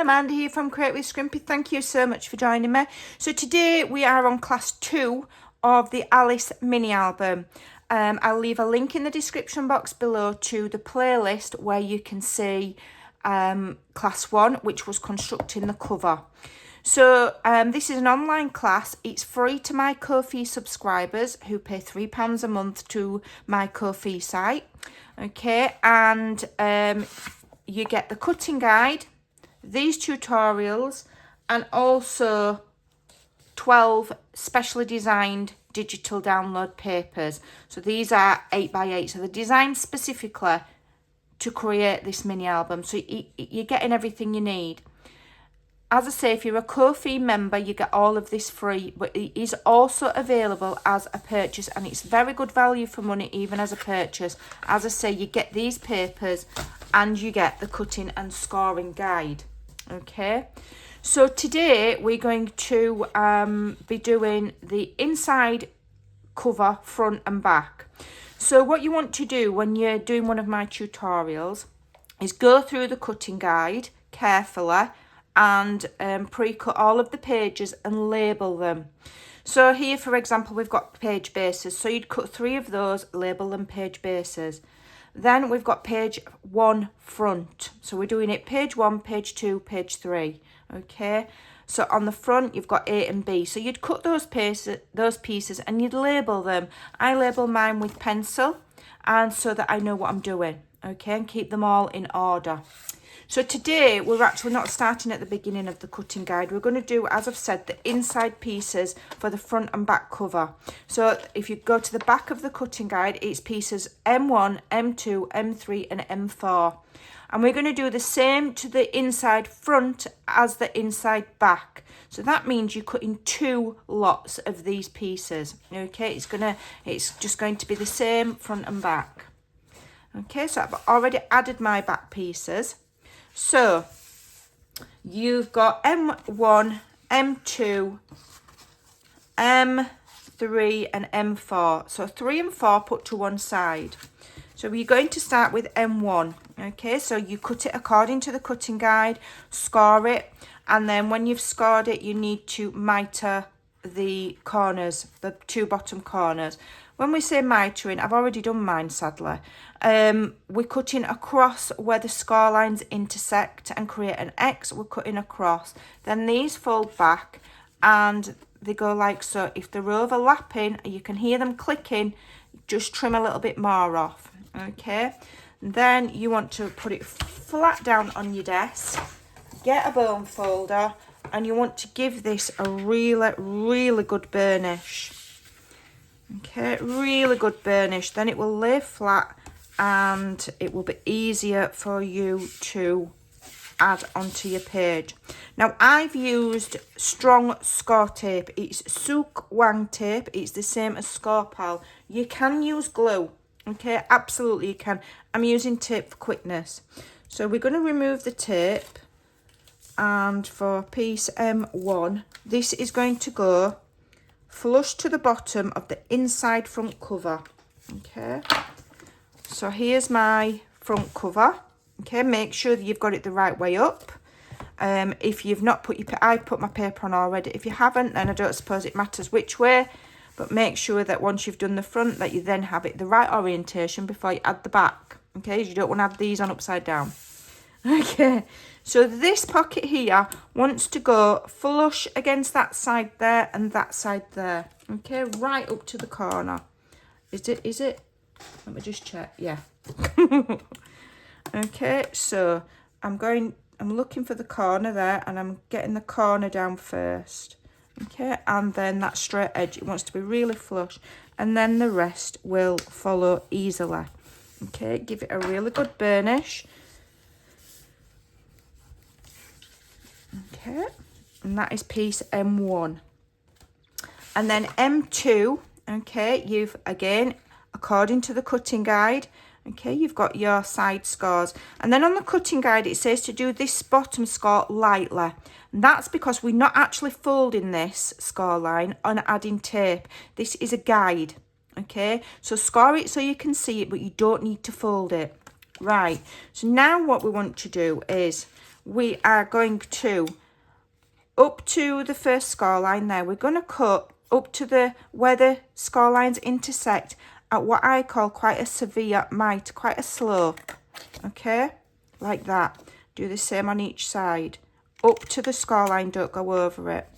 Amanda here from Create with Scrimpy. Thank you so much for joining me. So today we are on class 2 of the Alice mini album. I'll leave a link in the description box below to the playlist where you can see class 1, which was constructing the cover. So this is an online class. It's free to my Ko-fi subscribers who pay £3 a month to my Ko-fi site. Okay, and you get the cutting guide, these tutorials, and also 12 specially designed digital download papers. So these are 8x8, so they're designed specifically to create this mini album. So you're getting everything you need. As I say, if you're a Ko-fi member, you get all of this free, but it is also available as a purchase, and it's very good value for money even as a purchase. As I say, you get these papers and you get the cutting and scoring guide. Okay, so today we're going to be doing the inside cover, front and back. So what you want to do when you're doing one of my tutorials is go through the cutting guide carefully and pre-cut all of the pages and label them. So here, for example, we've got page bases. So you'd cut 3 of those, label them page bases. Then we've got page 1 front. So we're doing it page 1, page 2, page 3. Okay. So on the front, you've got A and B. So you'd cut those pieces and you'd label them. I label mine with pencil, and so that I know what I'm doing. Okay, and keep them all in order. So today, we're actually not starting at the beginning of the cutting guide. We're going to do, as I've said, the inside pieces for the front and back cover. So if you go to the back of the cutting guide, it's pieces M1, M2, M3 and M4. And we're going to do the same to the inside front as the inside back. So that means you're cutting 2 lots of these pieces. Okay, it's just going to be the same front and back. Okay, so I've already added my back pieces. So you've got M1, M2, M3 and M4. So 3 and 4 put to one side. So we're going to start with M1. Okay, so you cut it according to the cutting guide, score it, and then when you've scored it, you need to mitre the corners, the 2 bottom corners. When we say mitering, I've already done mine, sadly. We're cutting across where the score lines intersect and create an X. We're cutting across. Then these fold back and they go like so. If they're overlapping, you can hear them clicking, just trim a little bit more off. Okay. Then you want to put it flat down on your desk, get a bone folder, and you want to give this a really good burnish. Okay, really good burnish. Then it will lay flat and it will be easier for you to add onto your page. Now, I've used strong score tape. It's Sook Wang tape. It's the same as Score Pal. You can use glue. Okay, absolutely you can. I'm using tape for quickness. So we're going to remove the tape. And for piece M1, this is going to go flush to the bottom of the inside front cover. Okay, so here's my front cover. Okay, make sure that you've got it the right way up. If you've not put I put my paper on already. If you haven't, then I don't suppose it matters which way, but make sure that once you've done the front that you then have it the right orientation before you add the back. Okay, you don't want to have these on upside down. Okay, so this pocket here wants to go flush against that side there and that side there. Okay, right up to the corner. Is it? Let me just check. Yeah. Okay, so I'm looking for the corner there and I'm getting the corner down first. Okay, and then that straight edge, it wants to be really flush, and then the rest will follow easily. Okay, give it a really good burnish. Okay, and that is piece M1. And then M2, okay, you've, again, according to the cutting guide, okay, you've got your side scores. And then on the cutting guide, it says to do this bottom score lightly. And that's because we're not actually folding this score line and adding tape. This is a guide, okay? So score it so you can see it, but you don't need to fold it. Right, so now what we want to do is we are going to, up to the first score line there, we're going to cut up to where the score lines intersect at what I call quite a severe mite, quite a slope, okay, like that. Do the same on each side, up to the score line, don't go over it.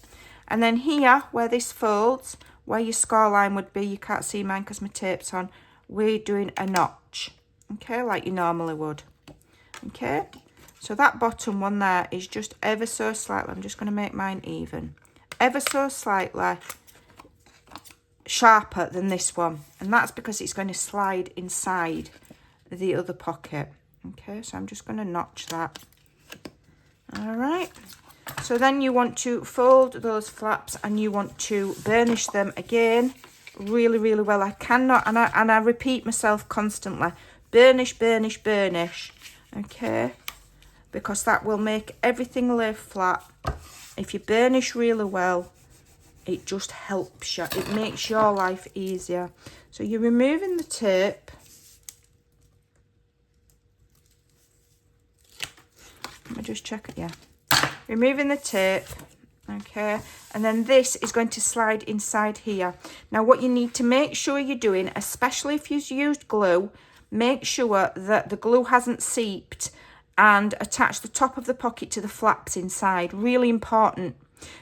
And then here, where this folds, where your score line would be, you can't see mine because my tape's on, we're doing a notch, okay, like you normally would, okay. So that bottom one there is just ever so slightly, I'm just going to make mine even, ever so slightly sharper than this one, and that's because it's going to slide inside the other pocket, okay. So I'm just going to notch that. All right, so then you want to fold those flaps and you want to burnish them again really, really well. I cannot, and I repeat myself constantly, burnish, burnish, burnish, okay, because that will make everything lay flat. If you burnish really well, it just helps you, it makes your life easier. So you're removing the tape. Let me just check it, yeah. Removing the tape, okay, and then this is going to slide inside here. Now what you need to make sure you're doing, especially if you've used glue, make sure that the glue hasn't seeped and attached the top of the pocket to the flaps inside. Really important,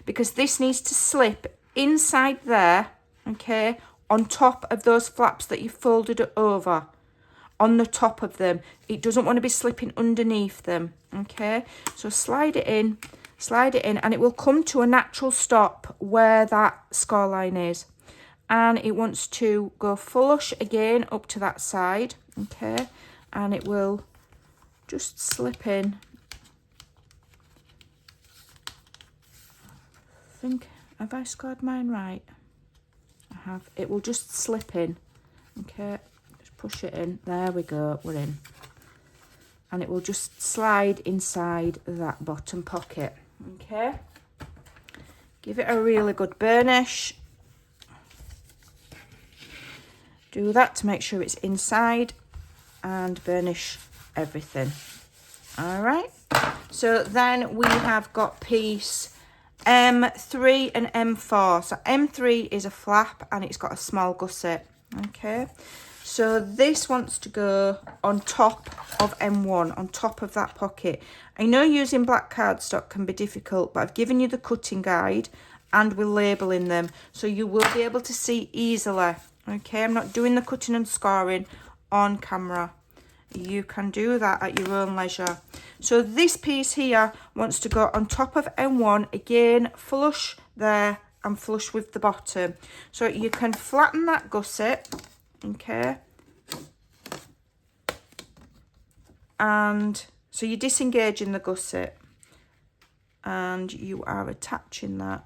because this needs to slip inside there, okay, on top of those flaps that you folded over, on the top of them. It doesn't want to be slipping underneath them, okay. So slide it in, and it will come to a natural stop where that score line is, and it wants to go flush again up to that side, okay, and it will just slip in. I think, have I scored mine right? I have. It will just slip in, okay, just push it in, there we go, we're in, and it will just slide inside that bottom pocket, okay. Give it a really good burnish, do that to make sure it's inside, and burnish everything. All right, so then we have got piece M3 and M4. So M3 is a flap and it's got a small gusset, okay. So this wants to go on top of M1, on top of that pocket. I know using black cardstock can be difficult, but I've given you the cutting guide and we're labelling them, so you will be able to see easily, okay. I'm not doing the cutting and scoring on camera. You can do that at your own leisure. So this piece here wants to go on top of M1, again, flush there and flush with the bottom. So you can flatten that gusset, okay. And so you're disengaging the gusset and you are attaching that.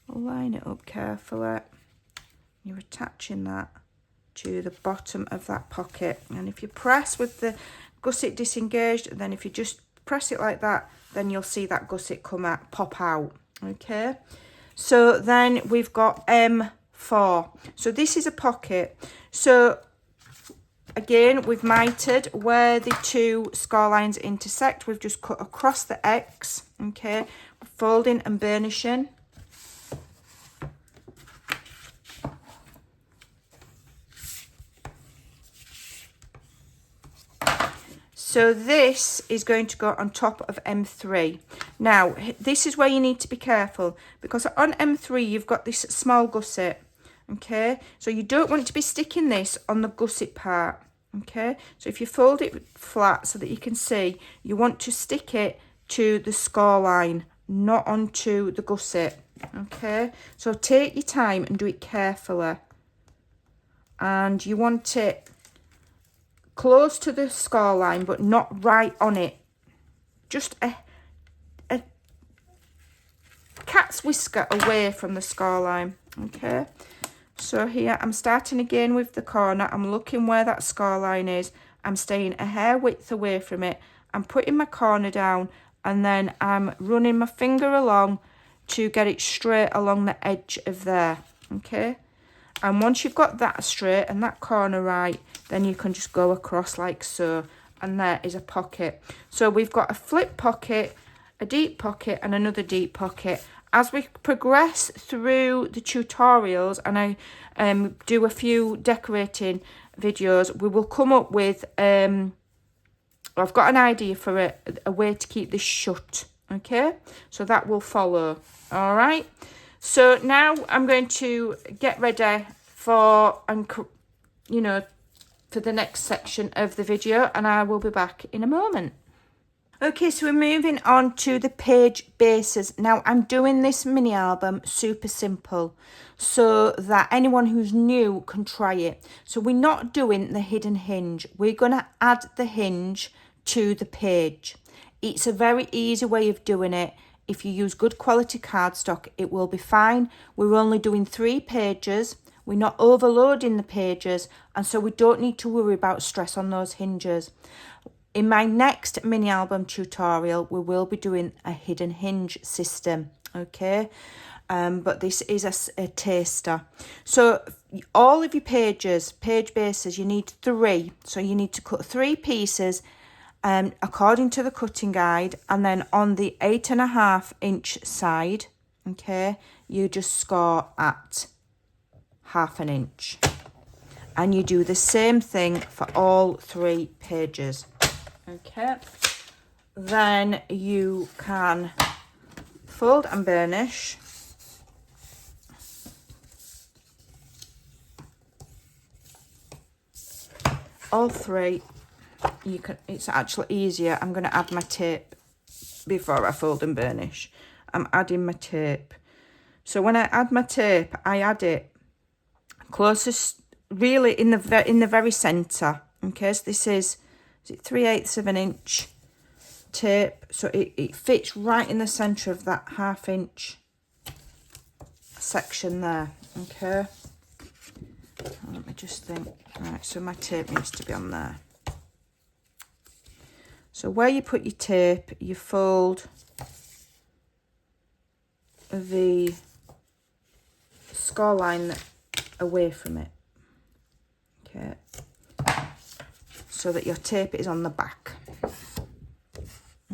Line it up carefully. You're attaching that to the bottom of that pocket, and if you press with the gusset disengaged, then if you just press it like that, then you'll see that gusset pop out, okay. So then we've got M4. So this is a pocket. So again, we've mitered where the two score lines intersect. We've just cut across the X, okay, folding and burnishing. So this is going to go on top of M3. Now, this is where you need to be careful, because on M3, you've got this small gusset, okay? So you don't want to be sticking this on the gusset part, okay? So if you fold it flat so that you can see, you want to stick it to the score line, not onto the gusset, okay? So take your time and do it carefully. And you want it close to the score line, but not right on it. Just a cat's whisker away from the score line, okay? So here, I'm starting again with the corner. I'm looking where that score line is. I'm staying a hair width away from it. I'm putting my corner down, and then I'm running my finger along to get it straight along the edge of there, okay? And once you've got that straight and that corner right, then you can just go across like so and there is a pocket. So we've got a flip pocket, a deep pocket, and another deep pocket. As we progress through the tutorials and I do a few decorating videos, we will come up with, I've got an idea for a way to keep this shut, okay? So that will follow, all right? So now I'm going to get ready for, for the next section of the video, and I will be back in a moment. Okay, so we're moving on to the page bases. Now, I'm doing this mini album super simple so that anyone who's new can try it. So we're not doing the hidden hinge. We're going to add the hinge to the page. It's a very easy way of doing it. If you use good quality cardstock, it will be fine. We're only doing 3 pages. We're not overloading the pages, and so we don't need to worry about stress on those hinges. In my next mini album tutorial, we will be doing a hidden hinge system, okay? But this is a taster. So all of your page bases, you need 3. So you need to cut 3 pieces according to the cutting guide, and then on the 8.5 inch side, okay, you just score at 1/2 inch. And you do the same thing for all 3 pages. Okay, then you can fold and burnish. All 3. You can. It's actually easier. I'm going to add my tape before I fold and burnish. I'm adding my tape. So when I add my tape, I add it closest, really in the very centre. Okay, so this is it 3/8 of an inch tape, so it fits right in the centre of that 1/2 inch section there. Okay, let me just think. Right, so my tape needs to be on there. So where you put your tape, you fold the score line away from it, okay, so that your tape is on the back,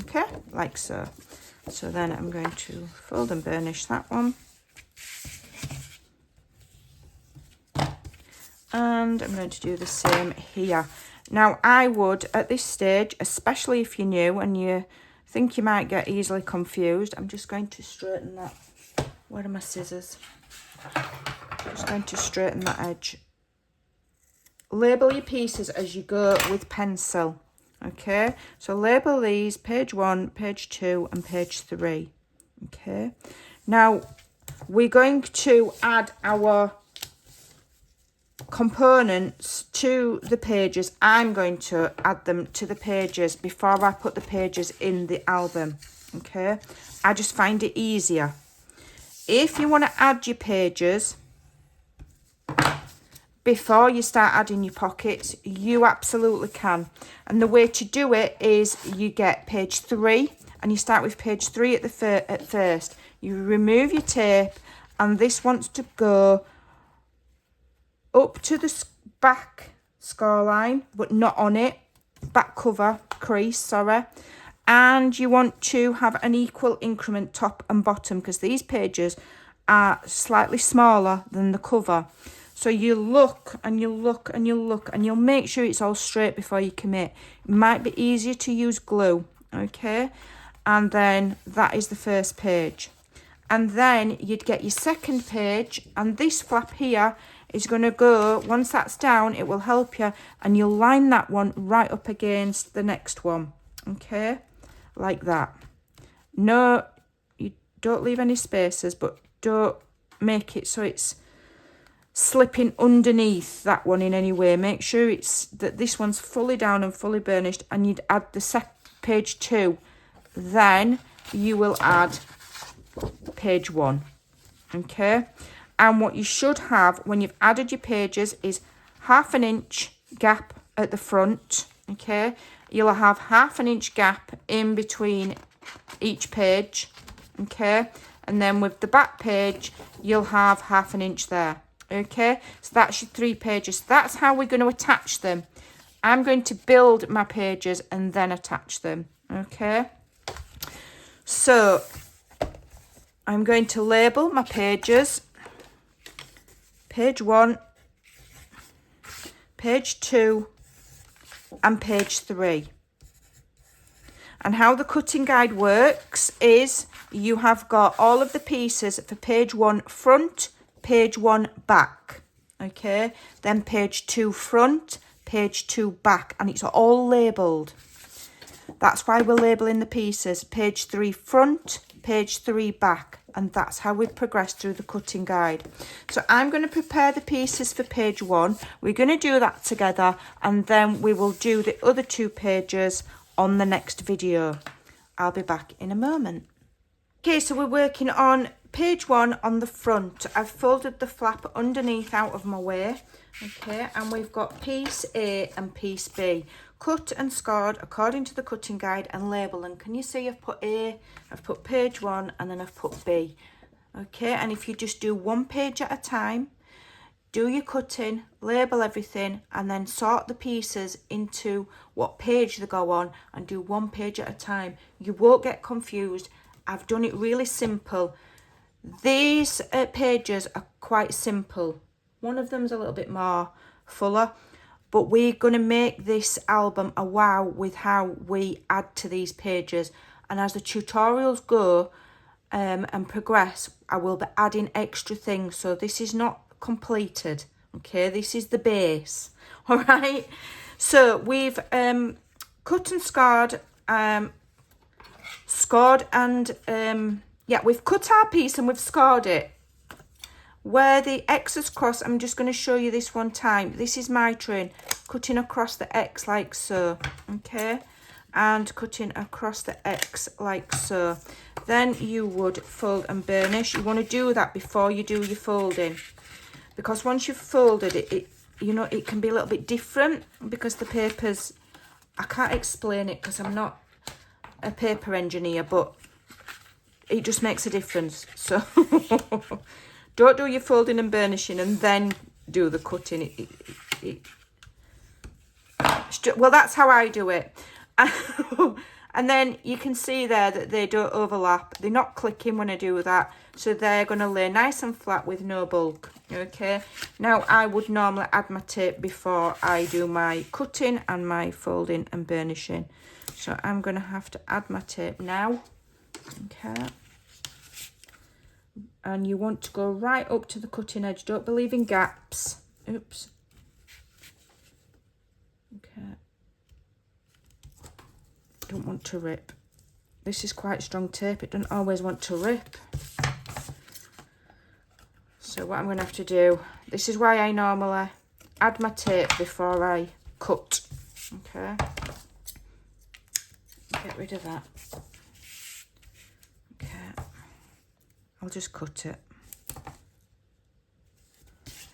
okay, like so. So then I'm going to fold and burnish that one, and I'm going to do the same here. Now I would, at this stage, especially if you're new and you think you might get easily confused, I'm just going to straighten that. Where are my scissors? Just going to straighten that edge. Label your pieces as you go with pencil, okay? So label these page 1, page 2 and page 3, okay? Now we're going to add our components to the pages. I'm going to add them to the pages before I put the pages in the album, okay? I just find it easier. If you want to add your pages before you start adding your pockets, you absolutely can. And the way to do it is you get page 3 and you start with page 3 at first. You remove your tape, and this wants to go up to the back score line, but not on it, back cover crease, sorry. And you want to have an equal increment top and bottom, because these pages are slightly smaller than the cover. So you look and you look and you look and you'll make sure it's all straight before you commit. It might be easier to use glue, okay? And then that is the first page. And then you'd get your second page, and this flap here is going to go, once that's down, it will help you, and you'll line that one right up against the next one, okay? Like that. No, you don't leave any spaces, but don't make it so it's slipping underneath that one in any way. Make sure it's that this one's fully down and fully burnished, and you'd add the page 2. Then you will add page 1, okay? And what you should have when you've added your pages is 1/2 inch gap at the front, okay? You'll have 1/2 inch gap in between each page, okay? And then with the back page, you'll have 1/2 inch there, okay? So that's your 3 pages. That's how we're going to attach them. I'm going to build my pages and then attach them, okay? So I'm going to label my pages. Page 1, page 2, and page 3. And how the cutting guide works is you have got all of the pieces for page 1 front, page 1 back, okay? Then page 2 front, page 2 back, and it's all labelled. That's why we're labelling the pieces. Page 3 front, page 3 back, and that's how we progress through the cutting guide. So I'm going to prepare the pieces for page 1. We're going to do that together, and then we will do the other 2 pages on the next video. I'll be back in a moment. Okay, so we're working on page 1 on the front. I've folded the flap underneath out of my way, okay, and we've got piece A and piece B. Cut and scored according to the cutting guide and label. And can you see I've put A, I've put page 1, and then I've put B, okay? And if you just do 1 page at a time, do your cutting, label everything, and then sort the pieces into what page they go on and do 1 page at a time. You won't get confused. I've done it really simple. These pages are quite simple. One of them's a little bit more fuller, but we're going to make this album a wow with how we add to these pages. And as the tutorials go and progress, I will be adding extra things. So this is not completed, okay? This is the base, all right? So we've cut and scored, yeah, we've cut our piece and we've scored it. Where the X's cross, I'm just going to show you this one time. This is my train, cutting across the X like so, okay? And cutting across the X like so. Then you would fold and burnish. You want to do that before you do your folding, because once you've folded it, you know, it can be a little bit different because the papers, I can't explain it because I'm not a paper engineer, but it just makes a difference. So don't do your folding and burnishing and then do the cutting. Well, that's how I do it. And then you can see there that they don't overlap. They're not clicking when I do that. So they're going to lay nice and flat with no bulk. Okay. Now, I would normally add my tape before I do my cutting and my folding and burnishing. So I'm going to have to add my tape now. Okay. And you want to go right up to the cutting edge. Don't believe in gaps. Oops. Okay. Don't want to rip. This is quite strong tape. It doesn't always want to rip. So what I'm going to have to do, this is why I normally add my tape before I cut. Okay. Get rid of that. Okay. I'll just cut it.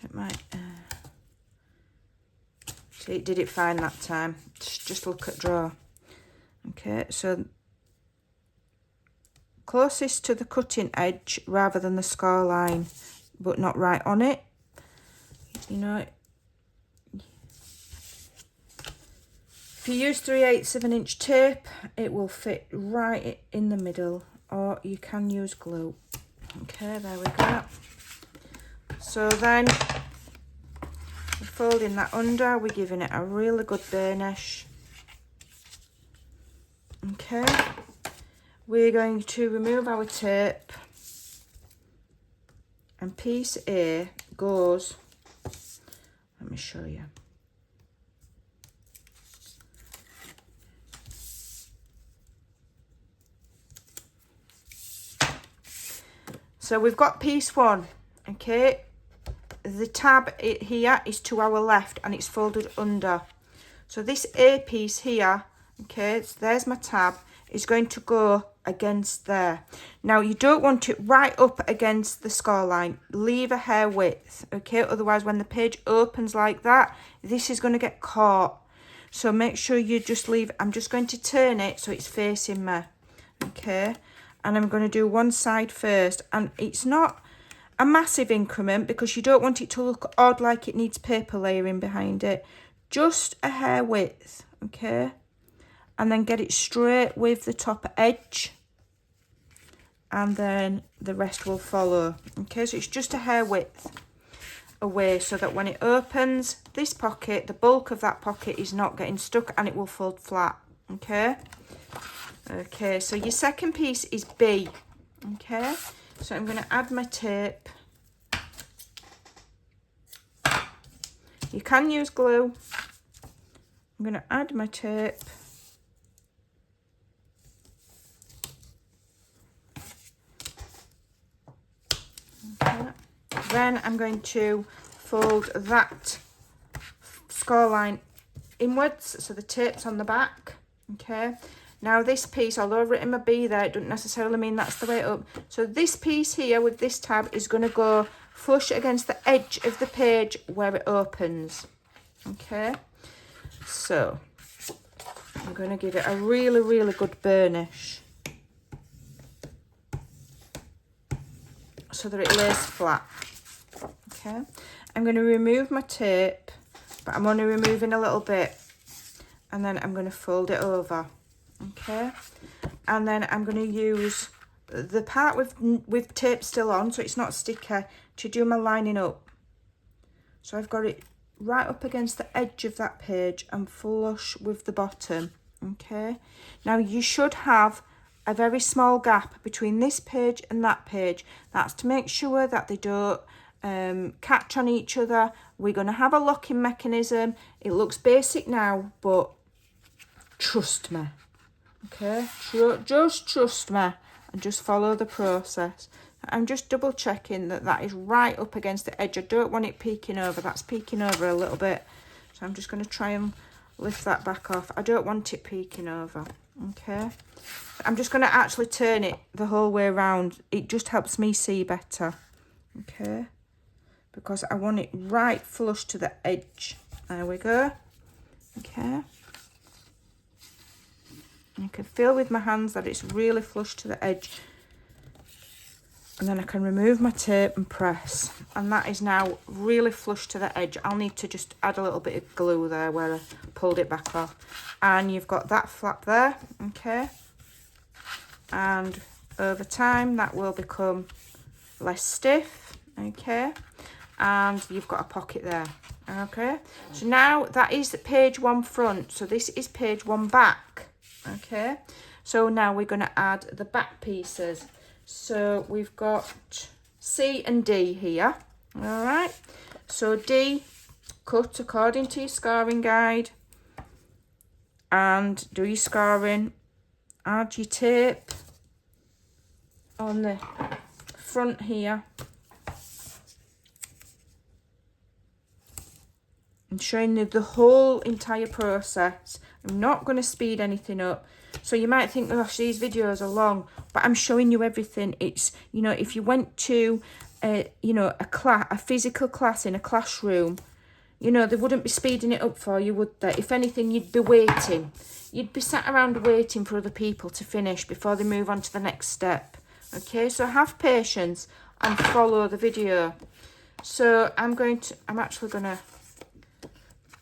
It might... See, it did it fine that time. Just look at draw. Okay, so closest to the cutting edge rather than the score line, but not right on it. You know, if you use 3/8 of an inch tape, it will fit right in the middle, or you can use glue. Okay, there we go. So then we're folding that under, we're giving it a really good burnish. Okay, we're going to remove our tape, and piece A goes, let me show you. So we've got piece 1, okay, the tab here is to our left and it's folded under. So this A piece here, okay, so there's my tab, is going to go against there. Now you don't want it right up against the score line. Leave a hair width, okay, otherwise when the page opens like that, this is going to get caught. So make sure you just leave, I'm just going to turn it so it's facing me, okay, and I'm going to do one side first, and it's not a massive increment because you don't want it to look odd like it needs paper layering behind it. just a hair width, okay? And then get it straight with the top edge, and then the rest will follow. Okay, so it's just a hair width away, so that when it opens this pocket, the bulk of that pocket is not getting stuck and it will fold flat. Okay, okay, so your second piece is B. Okay, so I'm going to add my tape. You can use glue. I'm going to add my tape. Okay. Then I'm going to fold that score line inwards, so the tape's on the back. Okay, now this piece, although I've written my B there, it doesn't necessarily mean that's the way up. So this piece here with this tab is going to go flush against the edge of the page where it opens. Okay, so I'm going to give it a really, really good burnish so that it lays flat. Okay, I'm going to remove my tape, but I'm only removing a little bit, and then I'm going to fold it over. Okay, and then I'm going to use the part with tape still on, so it's not sticky, to do my lining up. So I've got it right up against the edge of that page and flush with the bottom. Okay, now you should have a very small gap between this page and that page. That's to make sure that they don't catch on each other. We're going to have a locking mechanism. It looks basic now, but trust me. Okay, just trust me and just follow the process. I'm just double checking that that is right up against the edge. I don't want it peeking over. That's peeking over a little bit, so I'm just going to try and lift that back off. I don't want it peeking over. Okay, I'm just going to actually turn it the whole way around. It just helps me see better. Okay, because I want it right flush to the edge. There we go. Okay, and I can feel with my hands that it's really flush to the edge, and then I can remove my tape and press, and that is now really flush to the edge. I'll need to just add a little bit of glue there where I pulled it back off, and you've got that flap there. Okay, and over time that will become less stiff. Okay, and you've got a pocket there. Okay, so now that is page 1 front, so this is page 1 back. Okay, so now we're going to add the back pieces. So we've got C and D here. All right, so D, cut according to your scoring guide and do your scoring. Add your tape on the front here. I'm showing you the whole entire process. I'm not going to speed anything up. So you might think, gosh, these videos are long, but I'm showing you everything. It's, you know, if you went to, a physical class in a classroom, you know, they wouldn't be speeding it up for you, would they? If anything, you'd be waiting. You'd be sat around waiting for other people to finish before they move on to the next step. Okay, so have patience and follow the video. So I'm actually going to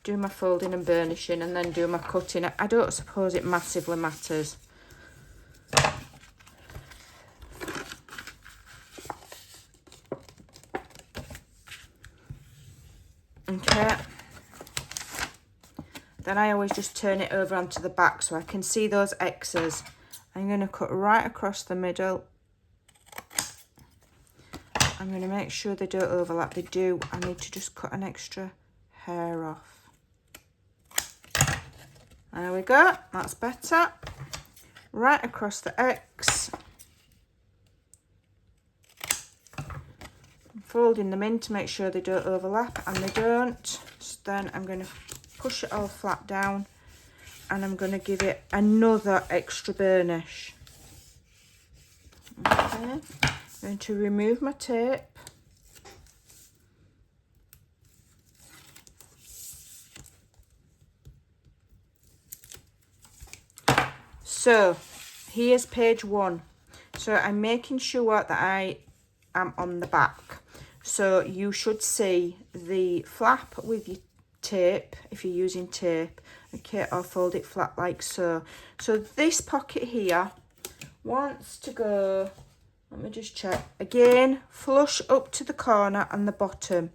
do my folding and burnishing and then do my cutting. I don't suppose it massively matters. Okay, then I always just turn it over onto the back so I can see those X's. I'm going to cut right across the middle. I'm going to make sure they don't overlap. They do. I need to just cut an extra hair off. There we go, that's better. Right across the X. I'm folding them in to make sure they don't overlap, and they don't. So then I'm going to push it all flat down, and I'm going to give it another extra burnish. Okay, I'm going to remove my tape. So here's page 1. So I'm making sure that I am on the back. So you should see the flap with your tape if you're using tape, okay, or fold it flat like so. So this pocket here wants to go, let me just check, again, flush up to the corner and the bottom.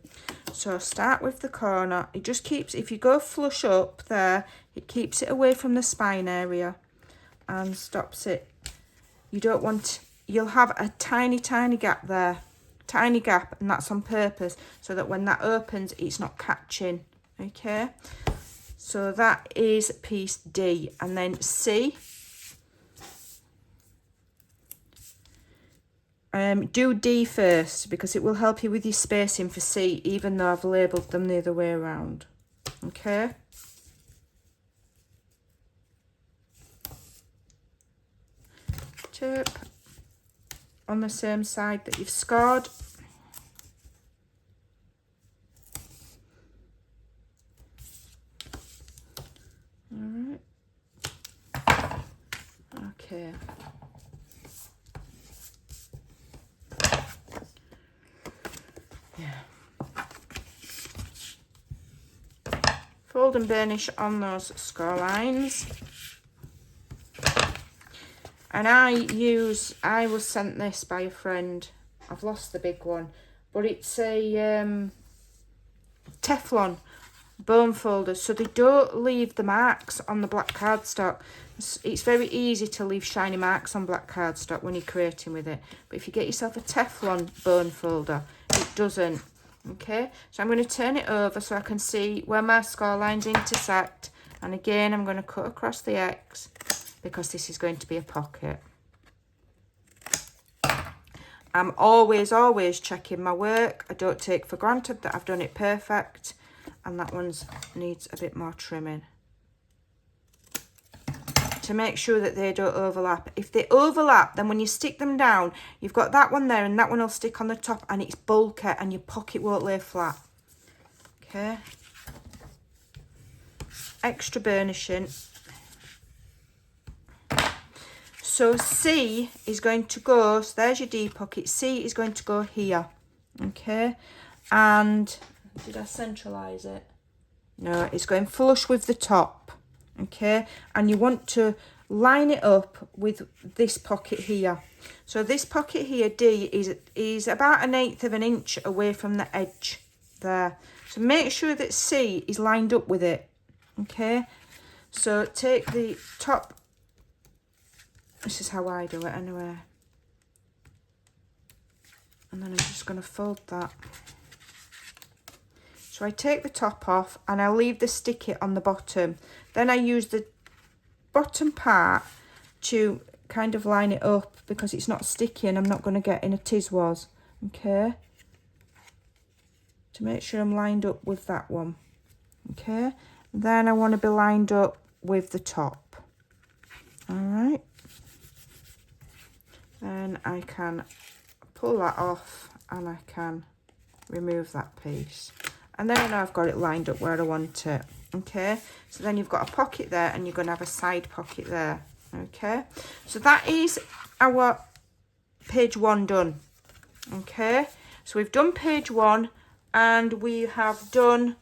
So start with the corner. It just keeps, if you go flush up there, it keeps it away from the spine area and stops it. You don't want, you'll have a tiny gap there, tiny gap, and that's on purpose so that when that opens it's not catching, okay? So that is piece D. And then C, do D first because it will help you with your spacing for C, even though I've labelled them the other way around, okay? Tape on the same side that you've scored. All right. Okay. Yeah. Fold and burnish on those score lines. And I was sent this by a friend. I've lost the big one, but it's a Teflon bone folder, so they don't leave the marks on the black cardstock. It's very easy to leave shiny marks on black cardstock when you're creating with it, but if you get yourself a Teflon bone folder, it doesn't. Okay, so I'm going to turn it over so I can see where my score lines intersect, and again I'm going to cut across the X because this is going to be a pocket. I'm always checking my work. I don't take for granted that I've done it perfect, and that one needs a bit more trimming to make sure that they don't overlap. If they overlap, then when you stick them down, you've got that one there and that one will stick on the top and it's bulky and your pocket won't lay flat. Okay. Extra burnishing. So C is going to go, so there's your D pocket, C is going to go here, okay? And, did I centralise it? No, it's going flush with the top, okay? And you want to line it up with this pocket here. So this pocket here, D, is about 1/8 of an inch away from the edge there. So make sure that C is lined up with it, okay? So take the top. This is how I do it anyway. And then I'm just going to fold that. So I take the top off and I leave the sticky on the bottom. Then I use the bottom part to kind of line it up because it's not sticky and I'm not going to get in a tiswas. Okay. To make sure I'm lined up with that one. Okay. Then I want to be lined up with the top. All right. Then I can pull that off and I can remove that piece. And then I know I've got it lined up where I want it. Okay, so then you've got a pocket there and you're going to have a side pocket there. Okay, so that is our page 1 done. Okay, so we've done page 1 and we have done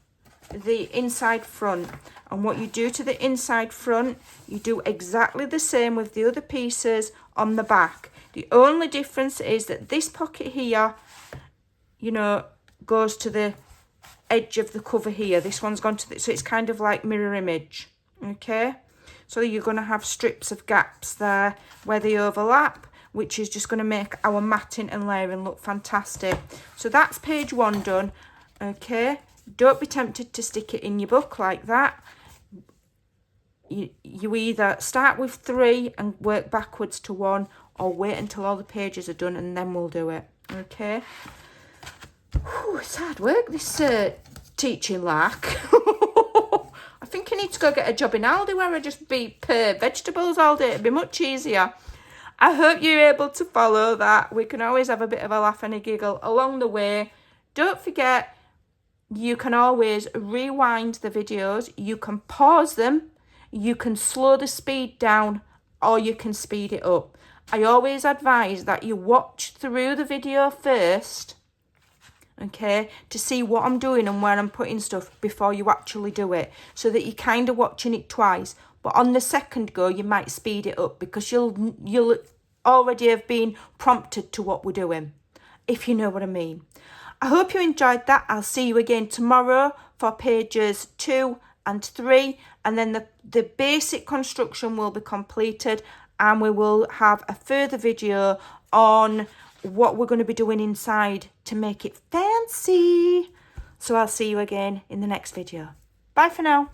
the inside front. And what you do to the inside front, you do exactly the same with the other pieces on the back. The only difference is that this pocket here, you know, goes to the edge of the cover here. This one's gone to the, so it's kind of like mirror image, okay? So you're going to have strips of gaps there where they overlap, which is just going to make our matting and layering look fantastic. So that's page 1 done, okay? Don't be tempted to stick it in your book like that. You either start with 3 and work backwards to 1, or wait until all the pages are done and then we'll do it, okay? Whew, it's hard work, this teaching lark. I think I need to go get a job in Aldi where I just beat vegetables all day. It'd be much easier. I hope you're able to follow that. We can always have a bit of a laugh and a giggle along the way. Don't forget, you can always rewind the videos. You can pause them. You can slow the speed down or you can speed it up. I always advise that you watch through the video first, okay, to see what I'm doing and where I'm putting stuff before you actually do it, so that you're kind of watching it twice. But on the second go, you might speed it up because you'll already have been prompted to what we're doing, if you know what I mean. I hope you enjoyed that. I'll see you again tomorrow for pages 2 and 3, and then the basic construction will be completed, and we will have a further video on what we're going to be doing inside to make it fancy. So I'll see you again in the next video. Bye for now.